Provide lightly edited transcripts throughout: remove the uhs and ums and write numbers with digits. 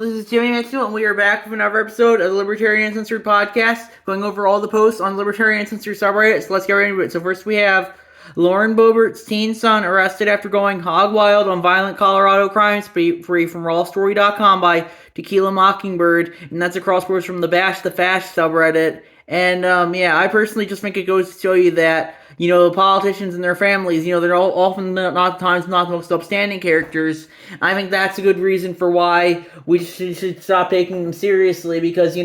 This is Jimmy Mitchell, and we are back with another episode of the Libertarian Uncensored podcast, going over all the posts on the Libertarian Uncensored subreddit. So let's get right into it. So first we have Lauren Boebert's teen son arrested after going hog wild on violent Colorado crimes, free from rawstory.com by Tequila Mockingbird, and that's across posts from the Bash the Fash subreddit. And I personally just think it goes to show you that the politicians and their families, they're all often not the most upstanding characters. I think that's a good reason for why we should stop taking them seriously, because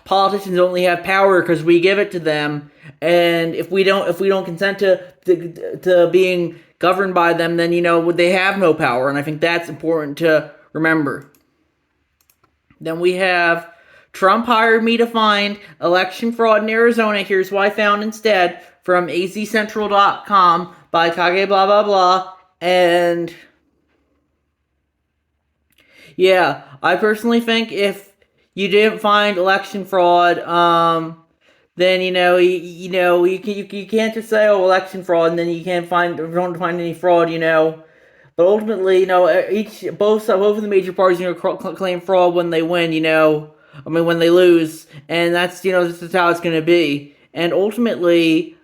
politicians only have power because we give it to them, and if we don't consent to being governed by them, then they have no power, and I think that's important to remember. Then we have Trump hired me to find election fraud in Arizona. Here's what I found instead, from azcentral.com by Kage blah blah blah. And yeah, I personally think if you didn't find election fraud, then you can't just say, oh, election fraud, and then you don't find any fraud, But ultimately, both of the major parties claim fraud when they win, when they lose, and that's this is how it's going to be. And ultimately,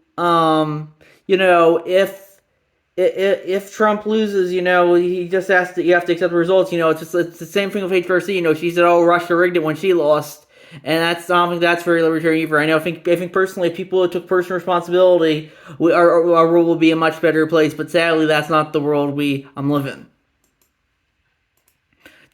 if Trump loses, he just has to. You have to accept the results. It's the same thing with HRC. She said, "Oh, Russia rigged it" when she lost, and I don't think that's very libertarian either. I think personally, if people took personal responsibility, our world will be a much better place. But sadly, that's not the world I'm living.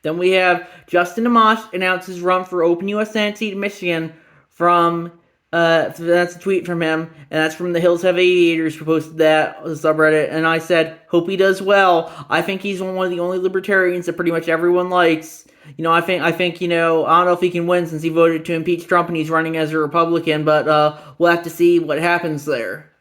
Then we have Justin Amash announces run for open U.S. Senate seat in Michigan from, that's a tweet from him, and that's from the Hills Have Aviators who posted that on the subreddit, and I said, hope he does well. I think he's one of the only libertarians that pretty much everyone likes. I think, I don't know if he can win since he voted to impeach Trump and he's running as a Republican, but we'll have to see what happens there.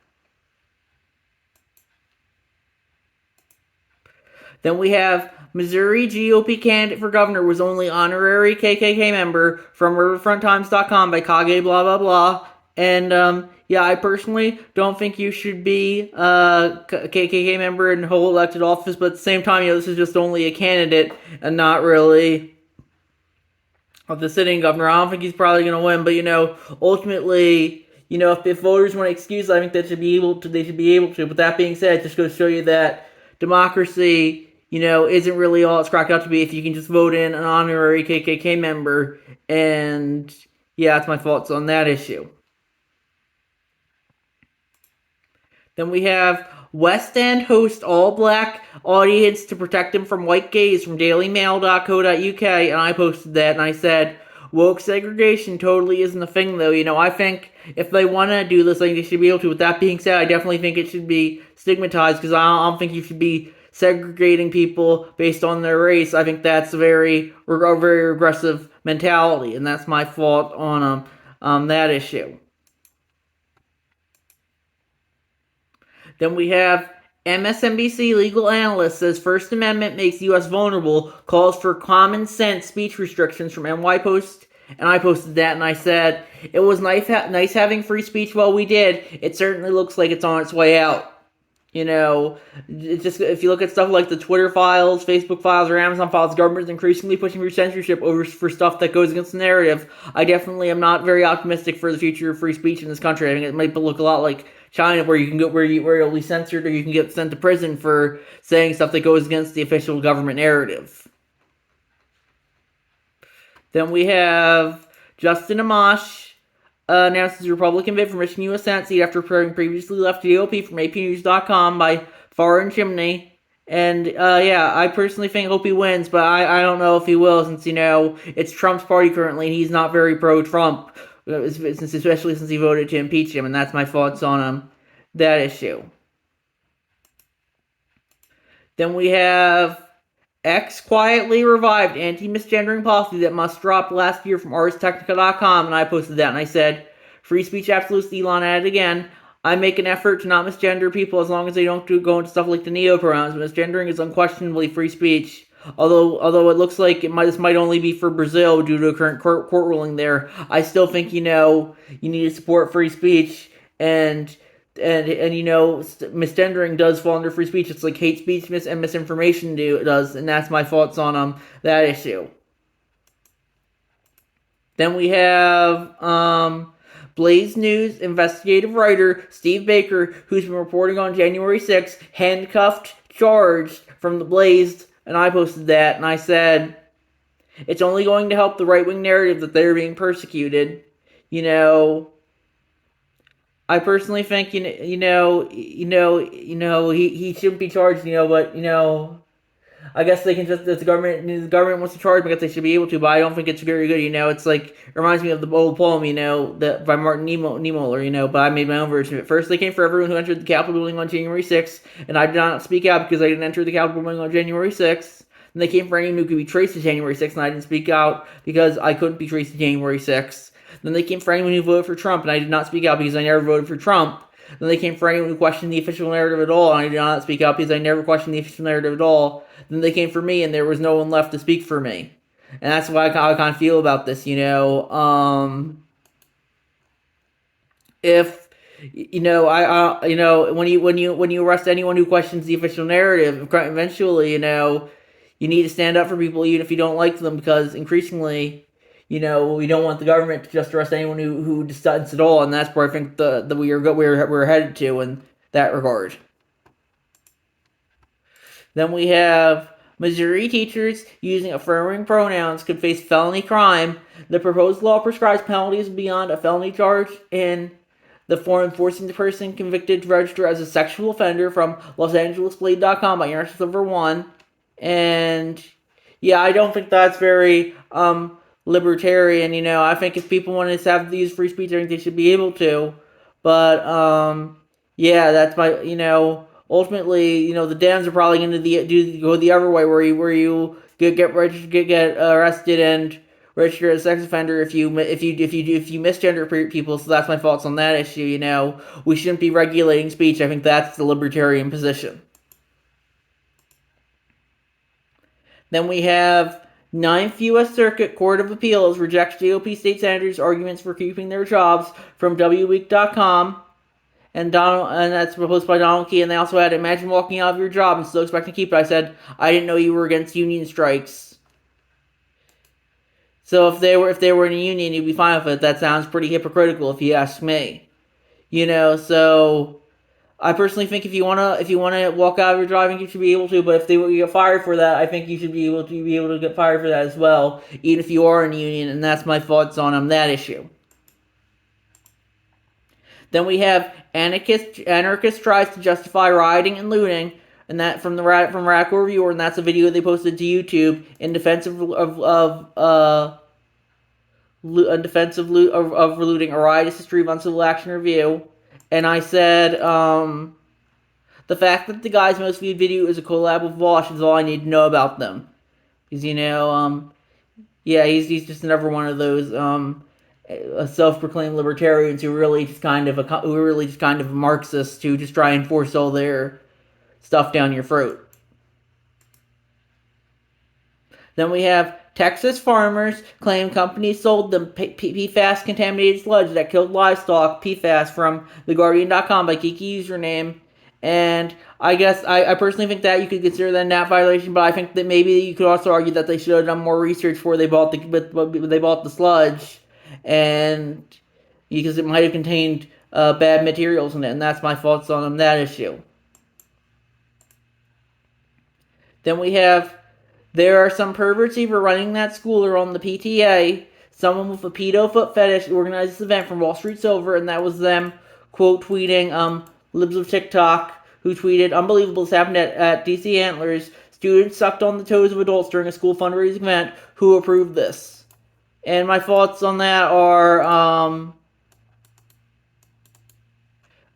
Then we have Missouri GOP candidate for governor was only honorary KKK member from RiverfrontTimes.com by Kage blah blah blah. And I personally don't think you should be a KKK member and hold elected office, but at the same time, this is just only a candidate and not really of the sitting governor. I don't think he's probably going to win, but ultimately, if voters want to excuse, I think they should be able to. But that being said, it just goes to show you that democracy, isn't really all it's cracked out to be if you can just vote in an honorary KKK member. And yeah, that's my thoughts on that issue. Then we have West End host all-black audience to protect him from white gays from dailymail.co.uk, and I posted that, and I said, woke segregation totally isn't a thing, though. I think if they want to do this, they should be able to. With that being said, I definitely think it should be stigmatized, because I don't think you should be segregating people based on their race. I think that's a very regressive mentality, and that's my thought on that issue. Then we have MSNBC legal analyst says First Amendment makes U.S. vulnerable, calls for common sense speech restrictions from NY Post, and I posted that, and I said, it was nice having free speech while we did. It certainly looks like it's on its way out. It's just, if you look at stuff like the Twitter files, Facebook files, or Amazon files, government's increasingly pushing for censorship for stuff that goes against the narrative. I definitely am not very optimistic for the future of free speech in this country. I think it might look a lot like China, where you can go where you'll be censored, or you can get sent to prison for saying stuff that goes against the official government narrative. Then we have Justin Amash announces Republican bid for Michigan U.S. Senate seat after previously left GOP from APnews.com by Foreign Chimney. And I personally hope he wins, but I don't know if he will, since it's Trump's party currently, and he's not very pro-Trump, especially since he voted to impeach him, and that's my thoughts on that issue. Then we have X quietly revived anti-misgendering policy that must drop last year from ArsTechnica.com, and I posted that, and I said, free speech absolutes, Elon added again. I make an effort to not misgender people as long as they don't go into stuff like the neo-pronouns. Misgendering is unquestionably free speech. Although it looks like this might only be for Brazil due to a current court ruling there, I still think, you need to support free speech, and misgendering does fall under free speech. It's like hate speech and misinformation does, and that's my thoughts on that issue. Then we have Blaze News investigative writer Steve Baker, who's been reporting on January 6th, handcuffed, charged from the Blaze, and I posted that, and I said, it's only going to help the right-wing narrative that they're being persecuted. I personally think he shouldn't be charged. But I guess they can just, if the government wants to charge him, I guess they should be able to. But I don't think it's very good. It's like, it reminds me of the old poem, that by Martin Niemöller. But I made my own version of it. First, they came for everyone who entered the Capitol building on January 6th, and I did not speak out because I didn't enter the Capitol building on January 6th. And they came for anyone who could be traced to January 6th, and I didn't speak out because I couldn't be traced to January 6th. Then they came for anyone who voted for Trump, and I did not speak out because I never voted for Trump. Then they came for anyone who questioned the official narrative at all, and I did not speak out because I never questioned the official narrative at all. Then they came for me, and there was no one left to speak for me. And that's why I kind of feel about this, if when you arrest anyone who questions the official narrative, eventually, you need to stand up for people even if you don't like them, because increasingly, we don't want the government to just arrest anyone who dissents at all, and that's where I think we're headed to in that regard. Then we have Missouri teachers using affirming pronouns could face felony crime. The proposed law prescribes penalties beyond a felony charge in the form forcing the person convicted to register as a sexual offender, from LosAngelesBlade.com by Ernest Silver 1. And yeah, I don't think that's very libertarian. I think if people want to have these free speech, I think they should be able to. But yeah, that's my ultimately, the Dems are probably going to go the other way, where you get arrested and registered as a sex offender if you misgender people. So that's my thoughts on that issue. We shouldn't be regulating speech. I think that's the libertarian position. Then we have 9th U.S. Circuit Court of Appeals rejects GOP state senators' arguments for keeping their jobs, from WWeek.com. And that's proposed by Donald Key. And they also had, imagine walking out of your job and still expecting to keep it. I said, I didn't know you were against union strikes. So if they were in a union, you'd be fine with it. That sounds pretty hypocritical if you ask me. So I personally think if you wanna walk out of your job, you should be able to. But if they get fired for that, I think you should be able to get fired for that as well, even if you are in a union. And that's my thoughts on that issue. Then we have anarchist tries to justify rioting and looting, and that from Radical Reviewer, and that's a video they posted to YouTube in defense of looting. A riotous history of uncivil action review. And I said, the fact that the guy's most viewed video is a collab with Vosh is all I need to know about them, because yeah, he's just another one of those self-proclaimed libertarians who really just kind of Marxists who just try and force all their stuff down your throat. Then we have Texas farmers claim companies sold them PFAS contaminated sludge that killed livestock. PFAS, from TheGuardian.com by Kiki username. And I guess I personally think that you could consider that a NAP violation, but I think that maybe you could also argue that they should have done more research before they bought the sludge, and because it might have contained bad materials in it, and that's my thoughts on that issue. Then we have, there are some perverts either running that school or on the PTA. Someone with a pedo foot fetish organized this event from Wall Street Silver, and that was them quote tweeting libs of TikTok, who tweeted, "Unbelievable, this happened at DC Antlers. Students sucked on the toes of adults during a school fundraising event. Who approved this?" And my thoughts on that are,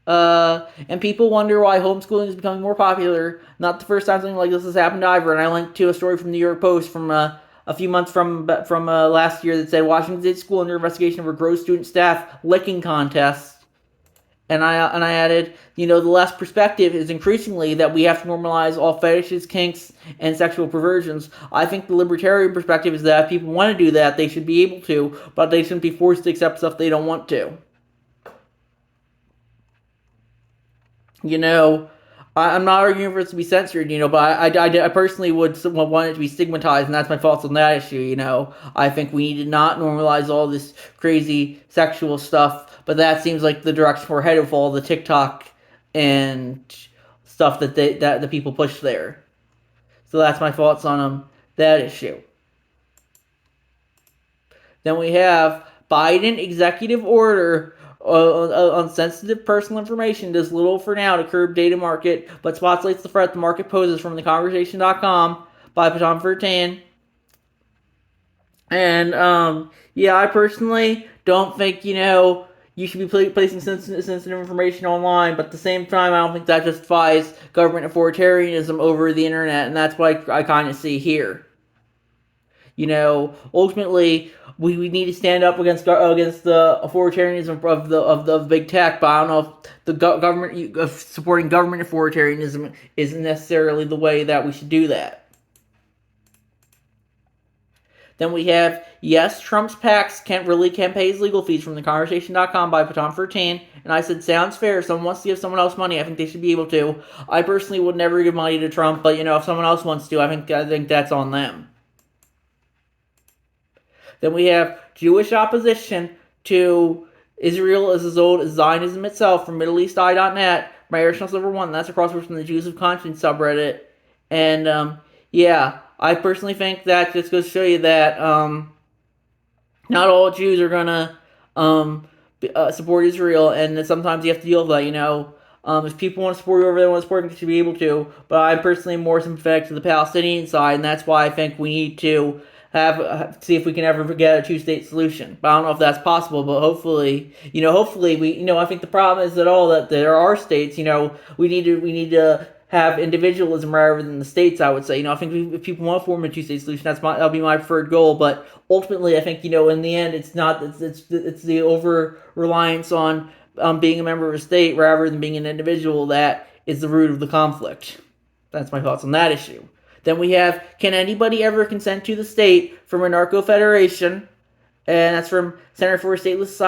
and people wonder why homeschooling is becoming more popular. Not the first time something like this has happened either. And I linked to a story from the New York Post from a few months from last year that said Washington State School under investigation for gross student staff licking contests. And I added, the left perspective is increasingly that we have to normalize all fetishes, kinks, and sexual perversions. I think the libertarian perspective is that if people want to do that, they should be able to, but they shouldn't be forced to accept stuff they don't want to. I'm not arguing for it to be censored, but I personally would want it to be stigmatized, and that's my thoughts on that issue. I think we need to not normalize all this crazy sexual stuff, but that seems like the direction we're headed with all the TikTok and stuff that the people push there. So that's my thoughts on that issue. Then we have Biden executive order on sensitive personal information does little for now to curb data market, but spotlights the threat the market poses from theconversation.com by Patan Vertan. And yeah, I personally don't think you should be placing sensitive information online, but at the same time, I don't think that justifies government authoritarianism over the internet, and that's what I kind of see here. Ultimately, we need to stand up against the authoritarianism of the big tech. But I don't know if the government supporting government authoritarianism isn't necessarily the way that we should do that. Then we have, yes, Trump's PACs can't pay his legal fees from theconversation.com by Patan 13. And I said, sounds fair. If someone wants to give someone else money, I think they should be able to. I personally would never give money to Trump, but if someone else wants to, I think that's on them. Then we have Jewish opposition to Israel is as old as Zionism itself from MiddleEastEye.net. My original number 1. That's a crossword from the Jews of Conscience subreddit. And yeah, I personally think that just goes to show you that not all Jews are gonna support Israel, and that sometimes you have to deal with that. If people want to support whoever they want to support, they should be able to. But I'm personally more sympathetic to the Palestinian side, and that's why I think we need to see if we can ever get a two-state solution. But I don't know if that's possible, but hopefully we, I think the problem is that there are states, we need to have individualism rather than the states, I would say. I think if people want to form a two-state solution, that'll be my preferred goal. But ultimately, I think, in the end, it's the over-reliance on being a member of a state rather than being an individual that is the root of the conflict. That's my thoughts on that issue. Then we have, can anybody ever consent to the state from a narco federation? And that's from Center for Stateless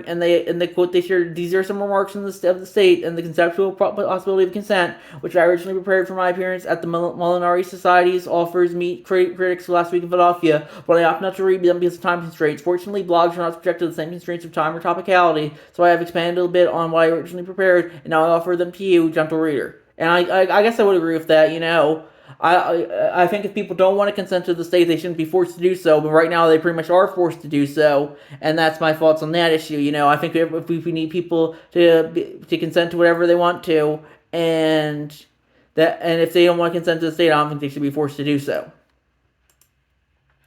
and they quote, these are some remarks of the state and the conceptual possibility of consent, which I originally prepared for my appearance at the Molinari Society's offers meet critics last week in Philadelphia, but I opt not to read them because of time constraints. Fortunately, blogs are not subject to the same constraints of time or topicality, so I have expanded a bit on what I originally prepared, and now I offer them to you, gentle reader. And I guess I would agree with that, I think if people don't want to consent to the state, they shouldn't be forced to do so. But right now, they pretty much are forced to do so, and that's my thoughts on that issue. I think if we need people to consent to whatever they want to, and if they don't want to consent to the state, I don't think they should be forced to do so.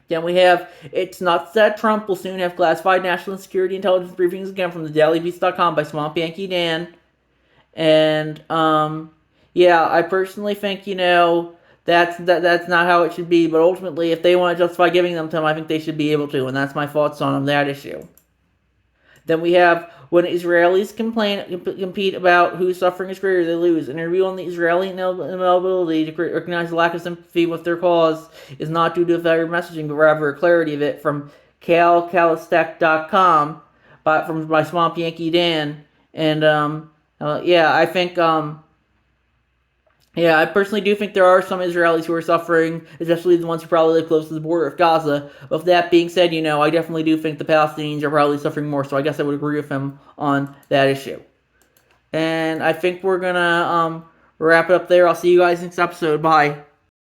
Then we have, it's nuts that Trump will soon have classified national security intelligence briefings again from the dailybeast.com by Swamp Yankee Dan. And yeah, I personally think that's not how it should be, but ultimately, if they want to justify giving them to him, I think they should be able to, and that's my thoughts on that issue. Then we have, when Israelis compete about whose suffering is greater, they lose. An interview on the Israeli inability to recognize the lack of sympathy with their cause is not due to a failure of messaging, but rather a clarity of it, from calcalistek.com, by Swamp Yankee Dan. And yeah, I think yeah, I personally do think there are some Israelis who are suffering, especially the ones who probably live close to the border of Gaza. But with that being said, I definitely do think the Palestinians are probably suffering more, so I guess I would agree with him on that issue. And I think we're going to wrap it up there. I'll see you guys next episode. Bye.